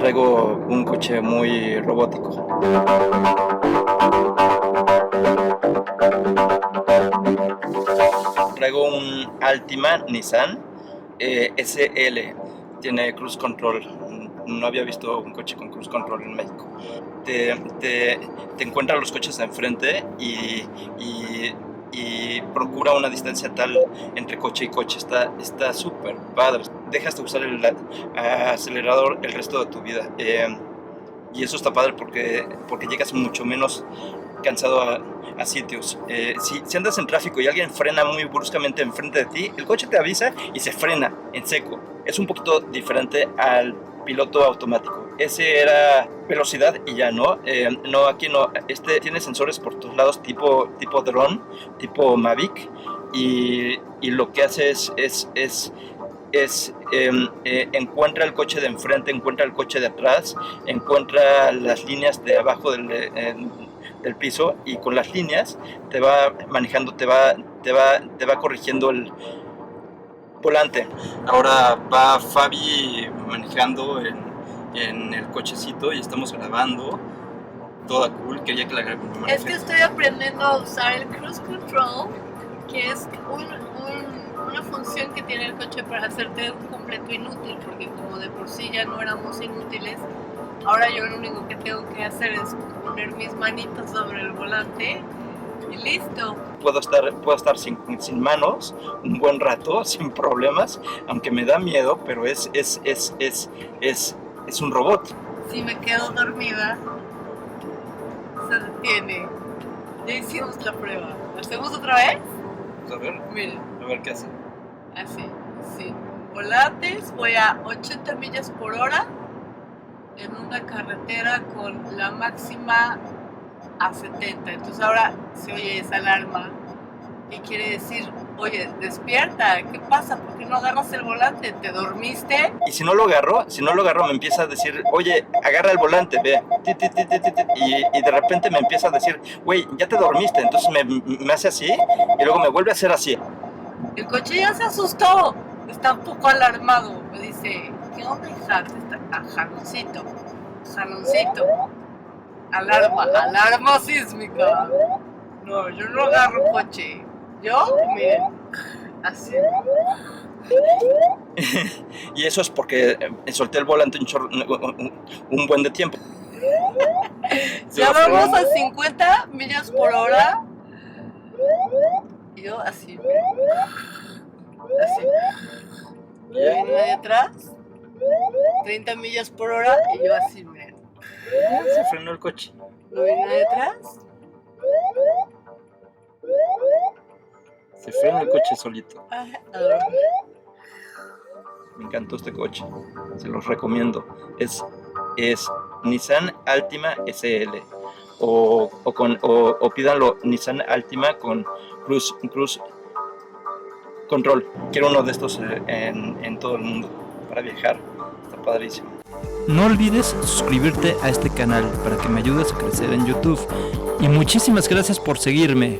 traigo un coche muy robótico. Traigo un Altima Nissan SL, tiene cruise control. No había visto un coche con cruise control en México. Te encuentra los coches de enfrente y procura una distancia tal entre coche y coche. Está súper padre. Dejas de usar el acelerador el resto de tu vida. Y eso está padre porque llegas mucho menos cansado a sitios. Si andas en tráfico y alguien frena muy bruscamente enfrente de ti, el coche te avisa y se frena en seco. Es un poquito diferente al piloto automático. Ese era velocidad y ya no. No, aquí no. Este tiene sensores por todos lados, tipo dron, tipo Mavic, y lo que hace es encuentra el coche de enfrente, encuentra el coche de atrás, encuentra las líneas de abajo del piso, y con las líneas te va manejando, te va corrigiendo el volante. Ahora va Fabi manejando en el cochecito y estamos grabando. Toda cool, quería que la grabara. Es que estoy aprendiendo a usar el cruise control, que es una función que tiene el coche para hacerte un completo inútil, porque como de por sí ya no éramos inútiles, ahora yo lo único que tengo que hacer es poner mis manitas sobre el volante y listo. Puedo estar sin manos un buen rato, sin problemas, aunque me da miedo, pero es un robot. Si me quedo dormida, se detiene. Ya hicimos la prueba. ¿La hacemos otra vez? A ver, Miren. a ver qué hace. Así, sí. Volantes, voy a 80 millas por hora en una carretera con la máxima a 70. Entonces ahora se oye esa alarma y quiere decir, oye, despierta, ¿qué pasa? ¿Por qué no agarras el volante? ¿Te dormiste? Y si no lo agarro, me empieza a decir, oye, agarra el volante, ve. Y de repente me empieza a decir, güey, ya te dormiste. Entonces me hace así y luego me vuelve a hacer así. El coche ya se asustó, está un poco alarmado. Me dice, ¿qué onda, hija? Jaloncito. Alarma sísmica. No, yo no agarro coche. Yo, miren, así. Y eso es porque solté el volante un buen de tiempo. Ya vamos a 50 millas por hora. Y yo así, miren. Así. Viene de atrás, 30 millas por hora, y yo así, miren. Se frenó el coche. ¿Lo viene de atrás? Se frena el coche solito. Adoro. Me encantó este coche. Se los recomiendo. Es Nissan Altima SL. O pídanlo Nissan Altima con Cruise Control. Quiero uno de estos en todo el mundo para viajar. Está padrísimo. No olvides suscribirte a este canal para que me ayudes a crecer en YouTube. Y muchísimas gracias por seguirme.